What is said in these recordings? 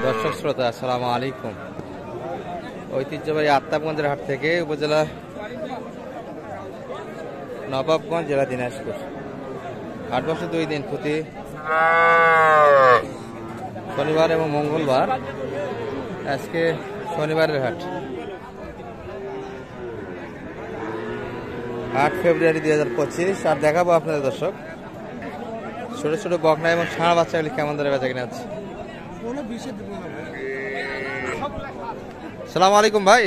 দর্শক শ্রোতা আসসালামু আলাইকুম। ঐতিহ্যবাহী আফতাবগঞ্জের হাট থেকে উপজেলা নবাবগঞ্জ, জেলা দিনাজপুর। হাট বসে 2 দিন, প্রতি শনিবার এবং মঙ্গলবার। আজকে শনিবারের হাট, 8 ফেব্রুয়ারি 2025। আর দেখাবো আপনাদের দর্শক ছোট ছোট বকনা এবং ষাঁড় বাচ্চাগুলি কেমন ধরে বেচা কিনা আছে। সালাম আলাইকুম ভাই।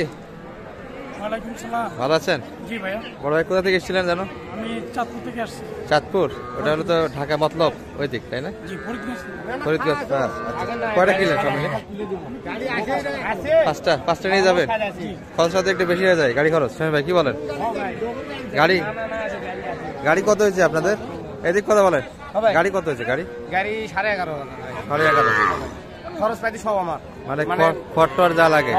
ওয়ালাইকুম সালাম। ভালো আছেন? জি ভাইয়া। বড় ভাই কোথা থেকে এসেছিলেন জানো? আমি চাঁদপুর থেকে আসছি। চাঁদপুর? ওটা হলো তো ঢাকা মতলব ওই দিক, তাই না? জি, ফরিদগঞ্জ। ফরিদগঞ্জ। কয়টা কিনলেন সব মিলে? পাঁচটা নিয়ে যাবেন? খরচ সাথে একটু বেশি হয়ে যায় গাড়ি খরচ। স্বামী ভাই কি বলেন? গাড়ি কত হয়েছে আপনাদের? এদিক কথা বলেন। গাড়ি কত হয়েছে? গাড়ি 11,500। খরচ পাইতে সব আমার, মানে খড় যা লাগে,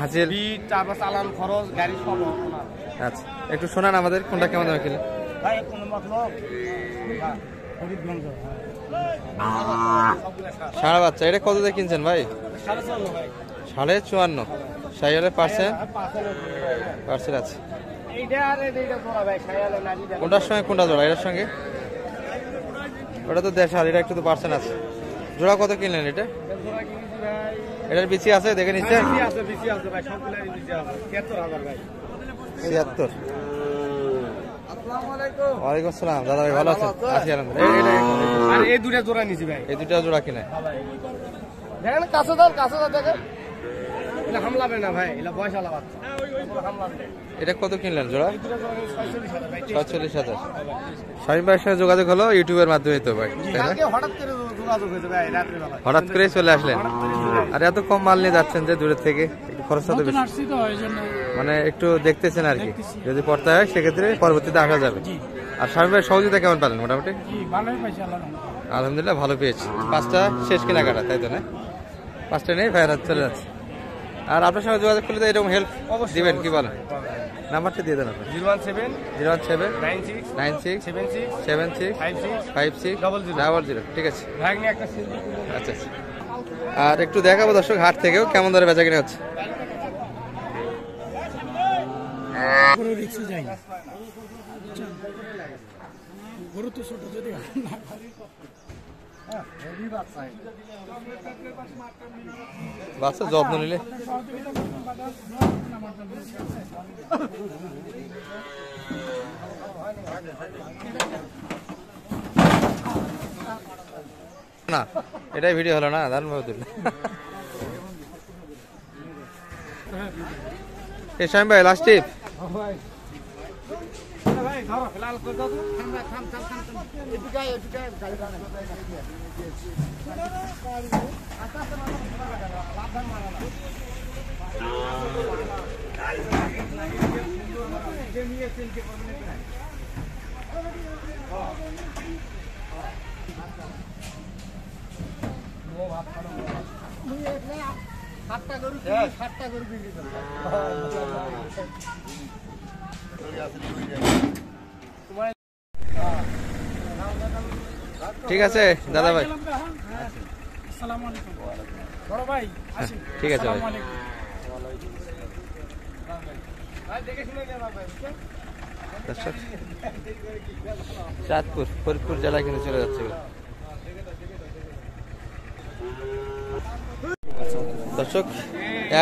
হাসিল, তারপর চালান খরচ, গাড়ি সব আমার। আচ্ছা, একটু শোনান আমাদের কোনটা কেমন দামে কিনলেন? ভাই কোন মতলব ফরিদগঞ্জ ষাঁড় বাচ্চা এটা কত দিয়ে কিনছেন ভাই? 54,500। সাইয়ালের পার্সেন্ট আছে। কোনটার সঙ্গে কোনটা জোড়া? এটার সঙ্গে ওটা তো দেশাল, এটা একটু তো পার্সেন্ট আছে। জোড়া কত কিনলেন এটা? এটার বিচি আছে দেখে নিচ্ছেন? 76। ওয়ালাইকুম আসসালাম দাদা ভাই, ভালো আছেন? আছি আলহামদুলিল্লাহ। এই দুটা জোড়া নিছি ভাই। এই দুটা জোড়া কিনে দেখেন কাছে দাও দেখেন। এটা হামলাবে না ভাই, এটা পয়সা লাগাচ্ছে। এটা কত কিনলেন জোড়া? 46,000। শামীম ভাইয়ের সঙ্গে যোগাযোগ হলো ইউটিউবের মাধ্যমে তো ভাই, তাই না? হঠাৎ করে চলে আসলেন। আর এত কম মাল নিয়ে যাচ্ছেন যে দূরের থেকে, একটু খরচ হতে বেশি, মানে একটু দেখতেছেন আর কি। যদি পড়তে হয় সেক্ষেত্রে পরবর্তীতে আসা যাবে। আর শামীম ভাই সহযোগিতা কেমন পেলেন? মোটামুটি আলহামদুলিল্লাহ ভালো পেয়েছি। 5টা শেষ কেনাকাটা, তাই তো না? 5টা নেই ভাইয়ের চলে যাচ্ছে। আর আপনার সঙ্গে যোগাযোগ করলে তো এরকম হেল্প দিবেন, কি বলেন? নাম্বারটা দিয়ে দেন আপনার। 017967656 ঠিক আছে। আচ্ছা। আর একটু দেখাবো দর্শক হাট থেকেও কেমন ধরে বেচা কিনা হচ্ছে। বাচ্চা যত্ন নিলে না, এটাই ভিডিও হলো না দারুণ ভাবে। শামীম ভাই লাস্ট টিপ। ঠিক আছে দাদা ভাই, ঠিক আছে ভাই। চাঁদপুর ফরিদপুর জেলায় কিন্তু চলে যাচ্ছে দর্শক।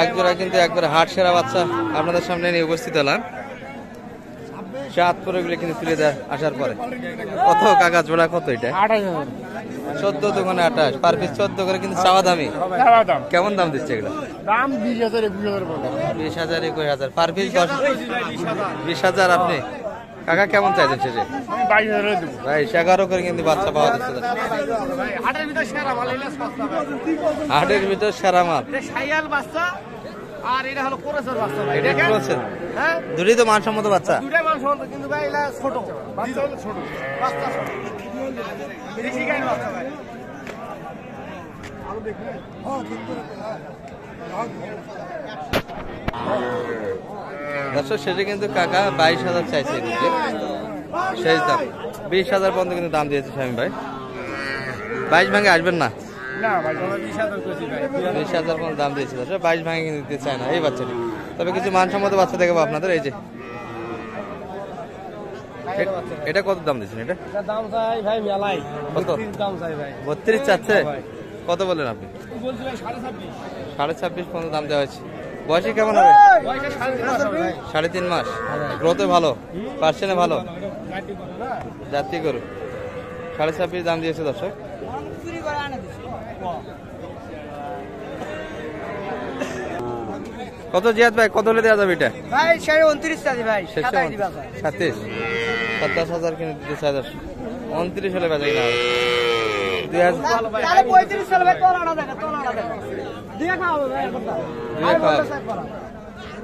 এক জোড়া কিন্তু একবারে হাট সেরা বাচ্চা আপনাদের সামনে নিয়ে উপস্থিত হলাম। চাঁদপুর এগুলো কিন্তু তুলে দেয় আসার পরে। কত কাকা জোড়া কত? এটা 14 দোকানে 28, পার পিস 14 করে কিন্তু চাওয়া দামি। কেমন দাম দিচ্ছে এগুলো? দাম 20,000 20,000 21,000 পার পিস। 20,000 আপনি কাকা কেমন চাইছেন শেষে? 22,000 দেব ভাই 11 করে কিন্তু বাচ্চা পাওয়া যাচ্ছে। হাটের ভিতর সেরা মাল, এলা সস্তা ভাই। হাটের ভিতর সেরা মাল। এটা শাইয়াল বাচ্চা আর এটা হলো কোরাসের বাচ্চা ভাই। এটা কোরাসের, হ্যাঁ দুটোই তো মানসম্মত বাচ্চা। দুটোই মানসম্মত, কিন্তু ভাই এলা ছোট বাচ্চা, হলো ছোট বাচ্চা, ছোট বেশি গাইল বাচ্চা ভাই। আলো দেখলে হ্যাঁ কিন্তু দর্শক শেষে কিন্তু কাকা 22,000 চাইছে। শেষ দাম 20,000 পর্যন্ত কিন্তু দাম দিয়েছে শামীম ভাই। 22 ভাঙে আসবেন না। না ভাই 20,000 কইছি ভাই 20,000 কোন দাম দিয়েছে দর্শক, 22 ভাঙে কিন্তু দিতে চায় না এই বাচ্চাটি। তবে কিছু মানসম্মত বাচ্চা দেখাবো আপনাদের। এই যে এটা কত দাম দিচ্ছেন? এটা দাম চাই ভাই মেলাই কত? 32 দাম চাই ভাই 32 চাচ্ছে। কত বলেন আপনি? বলছি ভাই 26.5 26.5 পর্যন্ত দাম দেওয়া হয়েছে। বয়সে কেমন হবে? পয়সা 3.5 মাস ভাই 3.5 মাস। গ্রোথে ভালো, পার্সেন্টে ভালো, গাড়ি করো না জাতি গরু। 26.5 দাম দিয়েছে দর্শক। কত জিয়াদ ভাই, কত হলে দেওয়া যাবে এটা? ভাই 29 টাকা ভাই 27 দিবা 37 27,000 কিনে দিতে চাই দর্শক। 29 হলে বেচা কিনা হবে। 2000 তাহলে 35 সাল ভাই তোলাটা দেখা দিয়ে খাওয়াবে ভাই কথা দিয়ে খাওয়াবে।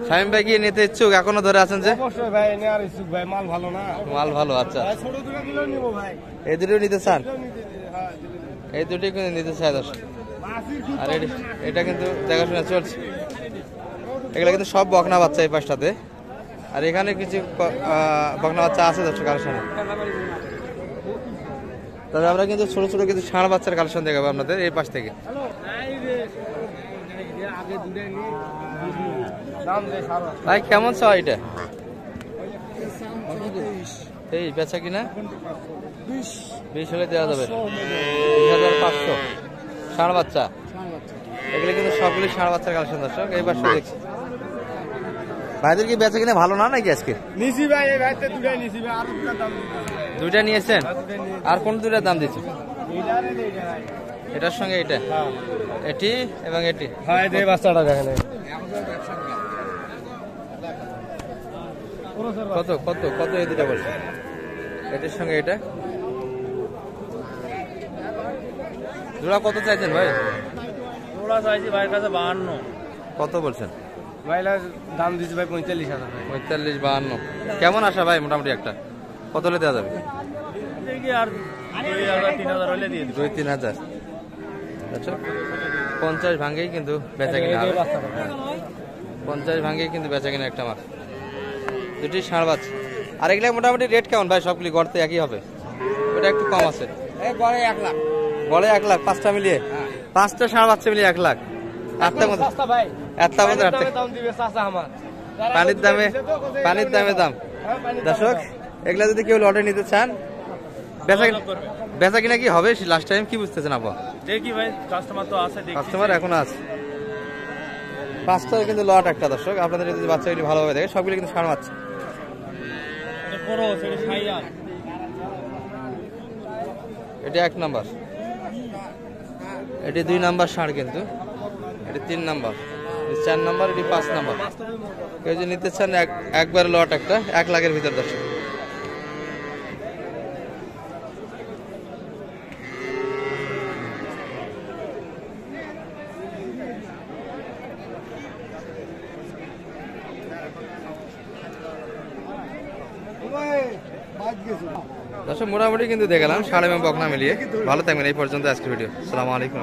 শামিম ভাই কি নিতে ইচ্ছুক? এখনো ধরে আছেন যে? অবশ্যই ভাই নেয়ার ইচ্ছুক ভাই মাল ভালো না মাল ভালো। আচ্ছা, ভাই ছোট দুটো দিলেও নিব ভাই এই দুটো নিতে চান? হ্যাঁ এই দুটোই কিন্তু নিতে চাই দর্শক। আর এটা কিন্তু দেখাশোনা চলছে। এগুলো কিন্তু সব বকনা বাচ্চা এই পাশটাতে। আর এখানে কিছু বকনা বাচ্চা আছে দর্শক কালেকশনে। তবে আমরা কিন্তু ছোট ছোট কিছু ষাঁড় বাচ্চার কালেকশন দেখাবো আপনাদের এই পাশ থেকে। ভাই কেমন চাও এটা? এই বেচা কিনা 20 হলে দেওয়া যাবে। 20,500 ষাঁড় বাচ্চা। এগুলো কিন্তু সবগুলি ষাঁড় বাচ্চার কালেকশন দর্শক এই পাশে দেখছি। ভাইদের কি বেচা কিনা ভালো না নাকি আজকে? নিছি ভাই এই ভাইতে দুটাই নিছি ভাই আর দুটার দাম দিছি দুইটা নিয়েছেন? আর কোন দুইটার দাম দিচ্ছেন? এইটা আর এইটা ভাই এটার সঙ্গে এটা, হ্যাঁ এটি এবং এটি। ভাই এই বাচ্চাটা দেখেন কত কত কত এই দুটা বলছে? এটির সঙ্গে এটা জোড়া কত চাইছেন ভাই? ওরা চাইছি ভাইয়ের কাছে 52 কত বলছেন? ভাইলা দাম দিছি ভাই 45,000 ভাই 45 52 কেমন আসা ভাই? মোটামুটি একটা কত হলে দেওয়া যাবে? দেখি আর 2,000 3,000 হলে দিয়ে দিই 2-3 হাজার। আচ্ছা 50 ভাঙেই কিন্তু বেচা কিনা হবে। 50 ভাঙেই কিন্তু বেচা কিনা একটা মাছ। দুটি ষাঁড় বাচ্চা। আর এগুলা মোটামুটি রেট কেমন ভাই? সবগুলি গড়তে একই হবে? ওটা একটু কম আছে। এই গড়ে 1 লাখ গড়ে 1 লাখ, 5টা মিলিয়ে? 5টা ষাঁড় বাচ্চা মিলিয়ে 1 লাখ। আটটার মধ্যে সস্তা ভাই আটটার মধ্যে দাম দিবে চাচা আমার পানির দামে দাম। দর্শক এগুলা যদি কেউ লটে নিতে চান বেচা কিনা কি হবে লাস্ট টাইম কি বুঝতেছেন আপা? দেখি ভাই কাস্টমার তো আছে দেখি কাস্টমার এখনো আছে। 5টা কিন্তু লট একটা দর্শক। আপনাদের যদি বাচ্চাগুলি ভালোভাবে দেখে সবগুলি কিন্তু ষাঁড় বাচ্চা। করো সেটা খাইয়া এটা 1 নাম্বার, এটি 2 নাম্বার ষাঁড়, কিন্তু এটি 3 নাম্বার, 4 নাম্বার, এটি 5 নাম্বার। কেউ যদি নিতে চান একবারে লট একটা 1 লাখের ভিতর দর্শক। দর্শক মোটামুটি কিন্তু দেখালাম ষাঁড় এবং বকনা মিলিয়ে। ভালো থাকবেন এই পর্যন্ত আজকের ভিডিও। আসসালামু আলাইকুম।